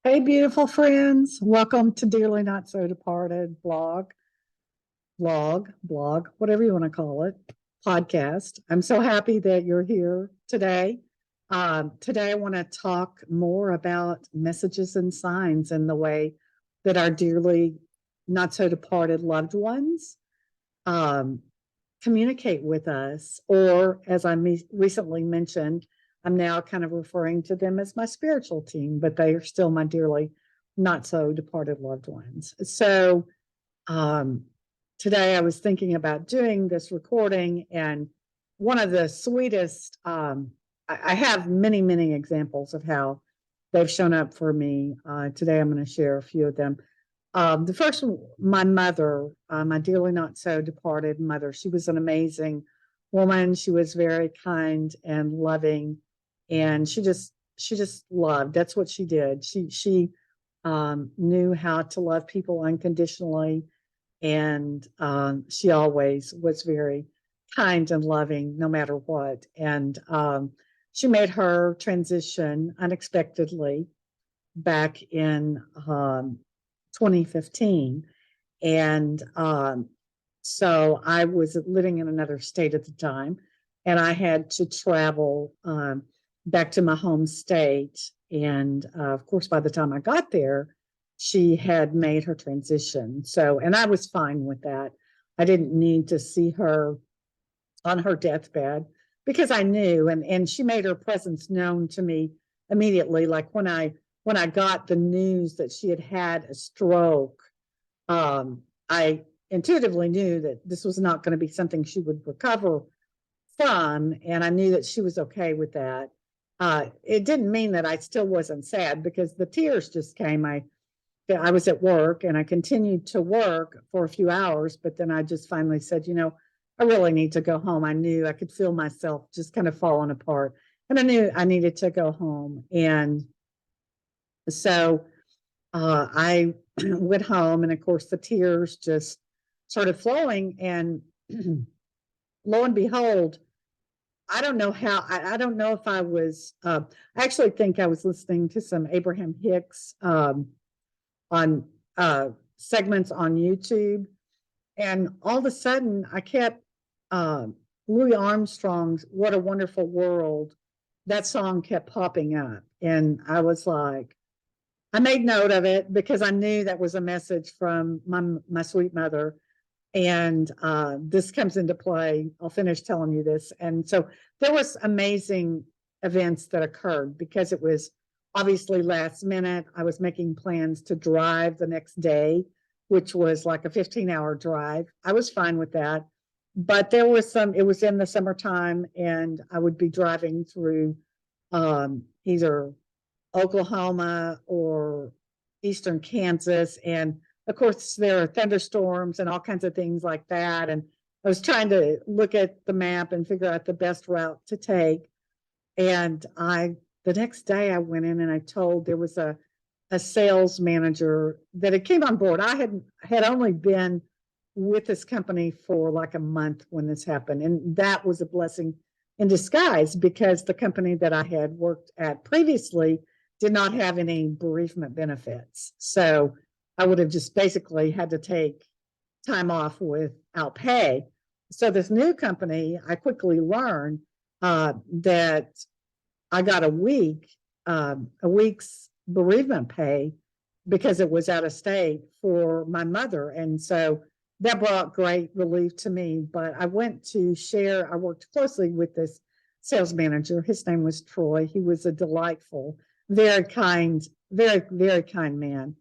Hey, beautiful friends. Welcome to Dearly Not So Departed blog, whatever you want to call it, podcast. I'm so happy that you're here today. Today, I want to talk more about messages and signs and the way that our dearly not so departed loved ones um, communicate with us, or as I recently mentioned, I'm now kind of referring to them as my spiritual team, but they are still my dearly not so departed loved ones. So um, today I was thinking about doing this recording, and one of the sweetest, I have many, many examples of how they've shown up for me. Today I'm going to share a few of them. The first one, my mother, my dearly not so departed mother, she was an amazing woman. She was very kind and loving, and she just loved. That's what she did. She knew how to love people unconditionally, and she always was very kind and loving, no matter what. And she made her transition unexpectedly back in 2015. And so I was living in another state at the time, and I had to travel back to my home state. And of course, by the time I got there, she had made her transition. So, and I was fine with that. I didn't need to see her on her deathbed because I knew, and she made her presence known to me immediately. Like when I got the news that she had had a stroke, I intuitively knew that this was not going to be something she would recover from, and I knew that she was okay with that. It didn't mean that I still wasn't sad, because the tears just came. I was at work, and I continued to work for a few hours, but then I just finally said, I really need to go home. I knew I could feel myself just kind of falling apart, and I knew I needed to go home. And so I went home, and of course, the tears just started flowing. And lo and behold, I don't know how, I don't know if I was, I actually think I was listening to some Abraham Hicks on segments on YouTube. And all of a sudden, I kept uh, Louis Armstrong's "What a Wonderful World." That song kept popping up. And I was like, I made note of it because I knew that was a message from my sweet mother. And this comes into play. I'll finish telling you this. And so there was amazing events that occurred because it was obviously last minute. I was making plans to drive the next day, which was like a 15-hour drive. I was fine with that. But there was it was in the summertime, and I would be driving through either Oklahoma or eastern Kansas. And of course, there are thunderstorms and all kinds of things like that. And I was trying to look at the map and figure out the best route to take. And the next day I went in and I told, there was a sales manager that had came on board. I had only been with this company for like a month when this happened. And that was a blessing in disguise, because the company that I had worked at previously did not have any bereavement benefits. So I would have just basically had to take time off without pay. So this new company, I quickly learned that I got a week's bereavement pay because it was out of state for my mother. And so that brought great relief to me. But I worked closely with this sales manager. His name was Troy. He was a delightful, very kind, very, very kind man.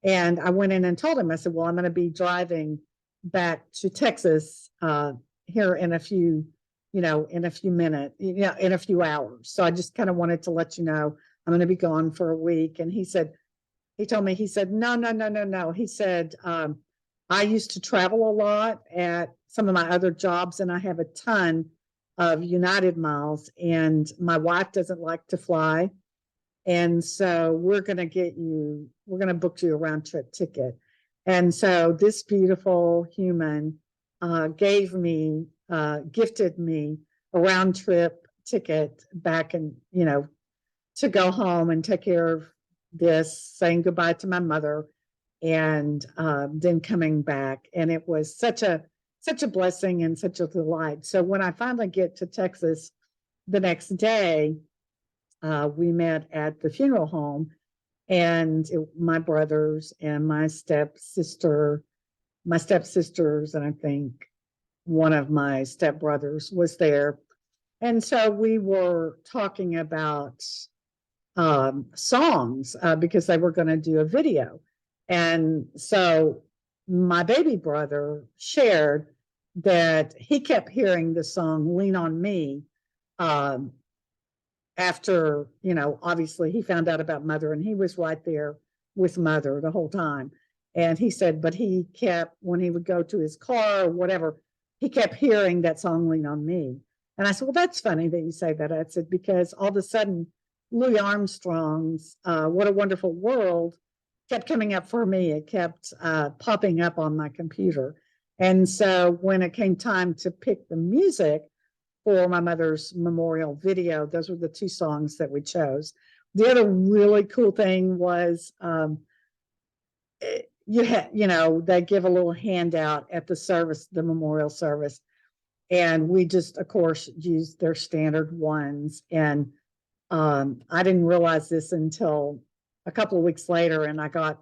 And I went in and told him, I said, well, I'm going to be driving back to Texas here in a few minutes, in a few hours. So I just kind of wanted to let you know I'm going to be gone for a week. And he told me, he said, no, no, no, no, no. He said, I used to travel a lot at some of my other jobs, and I have a ton of United miles, and my wife doesn't like to fly. And so we're going to book you a round trip ticket. And so this beautiful human gifted me a round trip ticket back, and, to go home and take care of this, saying goodbye to my mother, and then coming back. And it was such a blessing and such a delight. So when I finally get to Texas the next day, we met at the funeral home, and my brothers and my stepsisters, and I think one of my stepbrothers was there. And so we were talking about songs because they were going to do a video. And so my baby brother shared that he kept hearing the song Lean on Me after, obviously he found out about Mother, and he was right there with Mother the whole time. And he said, but he kept, when he would go to his car or whatever, he kept hearing that song Lean on Me. And I said, well, that's funny that you say that. I said, because all of a sudden, Louis Armstrong's What a Wonderful World kept coming up for me. It kept popping up on my computer. And so when it came time to pick the music for my mother's memorial video, those were the two songs that we chose. The other really cool thing was they give a little handout at the service, the memorial service. And we just, of course, used their standard ones. And I didn't realize this until a couple of weeks later, and I got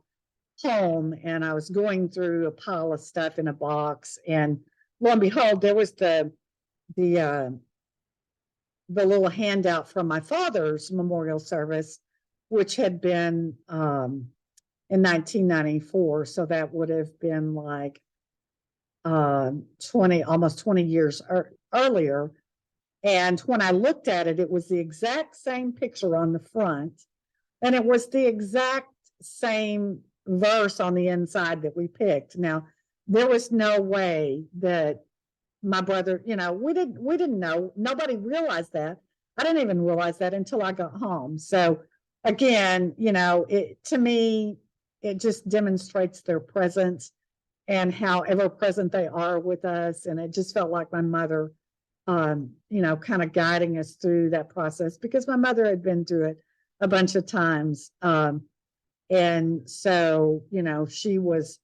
home and I was going through a pile of stuff in a box, and lo and behold, there was the little handout from my father's memorial service, which had been in 1994. So that would have been like almost 20 years earlier. And when I looked at it, it was the exact same picture on the front, and it was the exact same verse on the inside that we picked. Now, there was no way that my brother, we didn't know. Nobody realized that. I didn't even realize that until I got home. So again, to me, it just demonstrates their presence and how ever present they are with us. And it just felt like my mother, kind of guiding us through that process, because my mother had been through it a bunch of times. And so, she was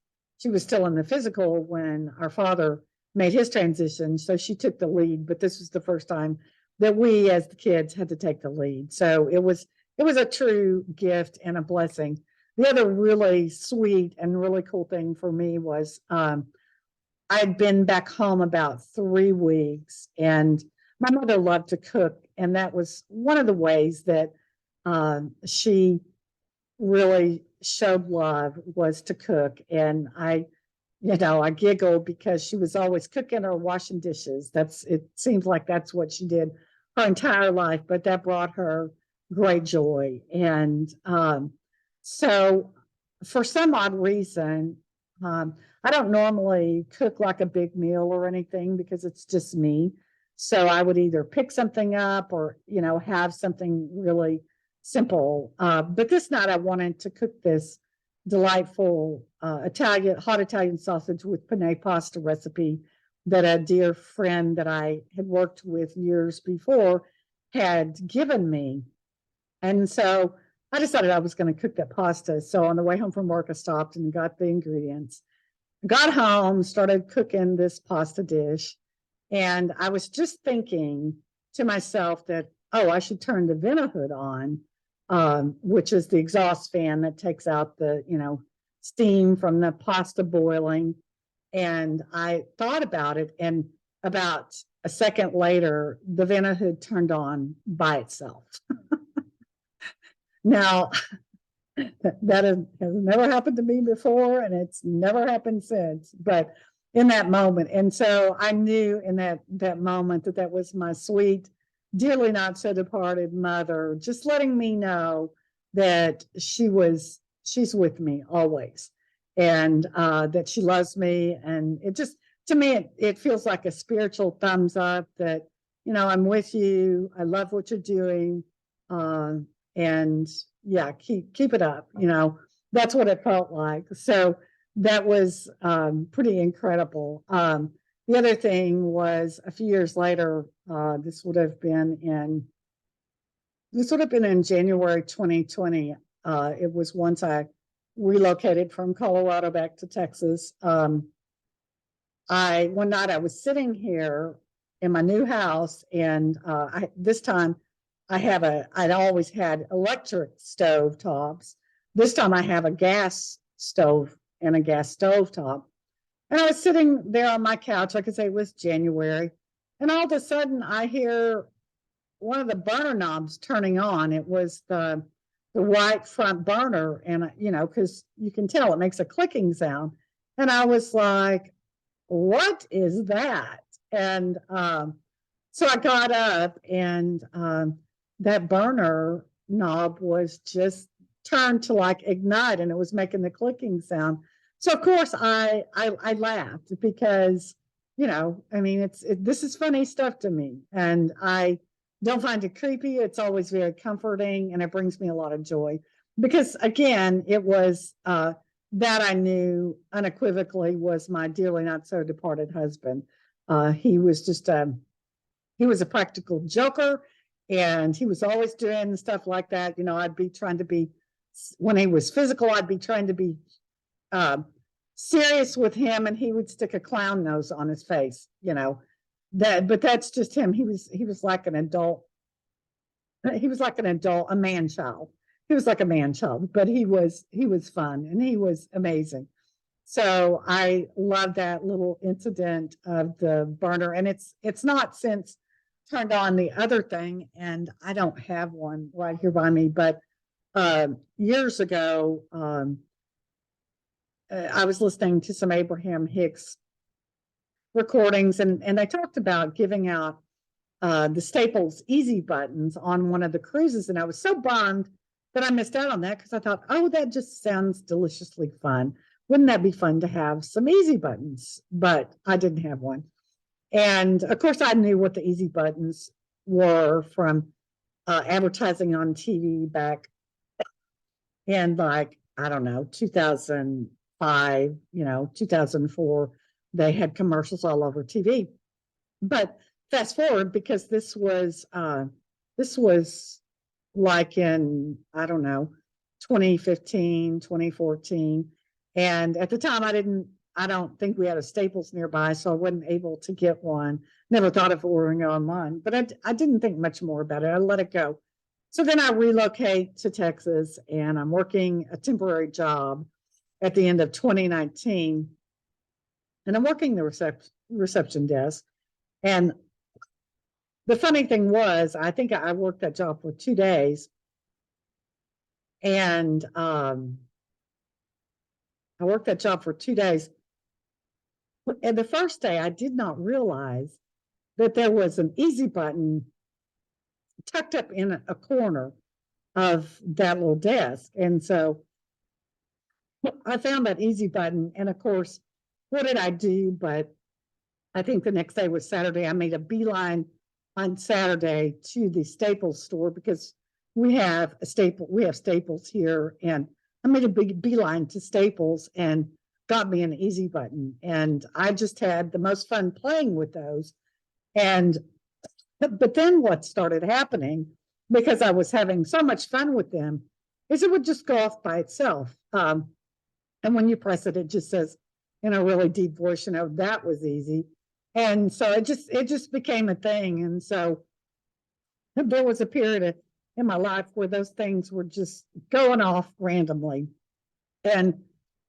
still in the physical when our father made his transition. So she took the lead, but this was the first time that we as the kids had to take the lead. So it was a true gift and a blessing. The other really sweet and really cool thing for me was I'd been back home about 3 weeks, and my mother loved to cook. And that was one of the ways that she really showed love, was to cook. And I giggled because she was always cooking or washing dishes. It seems like that's what she did her entire life, but that brought her great joy. And so for some odd reason, I don't normally cook like a big meal or anything because it's just me. So I would either pick something up or, have something really simple. But this night I wanted to cook this delightful hot Italian sausage with penne pasta recipe that a dear friend that I had worked with years before had given me. And so I decided I was going to cook that pasta. So on the way home from work, I stopped and got the ingredients. Got home, started cooking this pasta dish. And I was just thinking to myself that, I should turn the vent hood on, which is the exhaust fan that takes out the, steam from the pasta boiling. And I thought about it, and about a second later, the vent hood turned on by itself. Now, that has never happened to me before, and it's never happened since. But in that moment, and so I knew in that moment that was my sweet, dearly not so departed mother, just letting me know that she's with me always, and that she loves me. And it just, to me, it feels like a spiritual thumbs up that, I'm with you. I love what you're doing. And yeah, keep it up. That's what it felt like. So that was pretty incredible. The other thing was, a few years later, this would have been in January 2020. It was once I relocated from Colorado back to Texas. One night I was sitting here in my new house, and this time I'd always had electric stove tops. This time I have a gas stove and a gas stove top. And I was sitting there on my couch, like I say, it was January, and all of a sudden I hear one of the burner knobs turning on. It was the right front burner, and because you can tell it makes a clicking sound. And I was like, what is that? And so I got up, and that burner knob was just turned to like ignite, and it was making the clicking sound. So of course I laughed, because I mean, this is funny stuff to me, and I don't find it creepy. It's always very comforting, and it brings me a lot of joy, because again, it was that I knew unequivocally was my dearly not so departed husband. He was just he was a practical joker, and he was always doing stuff like that. I'd be trying to be, when he was physical, I'd be trying to be serious with him, and he would stick a clown nose on his face. But that's just him. He was like an adult. He was like an adult, a man child. He was like a man child, but he was fun, and he was amazing. So I love that little incident of the burner, and it's not since turned on the other thing, and I don't have one right here by me, but years ago, I was listening to some Abraham Hicks recordings, and they talked about giving out the Staples easy buttons on one of the cruises, and I was so bummed that I missed out on that, because I thought, oh, that just sounds deliciously fun. Wouldn't that be fun to have some easy buttons? But I didn't have one. And of course, I knew what the easy buttons were from advertising on TV back in, like, I don't know, 2005, 2004. They had commercials all over TV. But fast forward, because this was like in, I don't know, 2015, 2014. And at the time, I don't think we had a Staples nearby, so I wasn't able to get one. Never thought of ordering online, but I didn't think much more about it. I let it go. So then I relocate to Texas, and I'm working a temporary job at the end of 2019. And I'm working the reception desk. And the funny thing was, I think I worked that job for 2 days. And I worked that job for 2 days. And the first day, I did not realize that there was an easy button tucked up in a corner of that little desk. And so I found that easy button. And of course, what did I do? But I think the next day was Saturday. I made a beeline on Saturday to the Staples store, because we have Staples here, and I made a big beeline to Staples and got me an easy button. And I just had the most fun playing with those. But then what started happening, because I was having so much fun with them, is it would just go off by itself. And when you press it, it just says in a really deep voice, that was easy. And so it just became a thing. And so there was a period in my life where those things were just going off randomly. And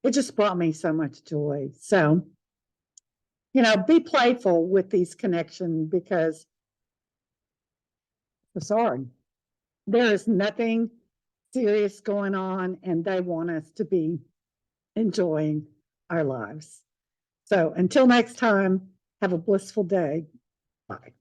it just brought me so much joy. So, be playful with these connections, because there is nothing serious going on, and they want us to be enjoying our lives. So until next time, have a blissful day. Bye.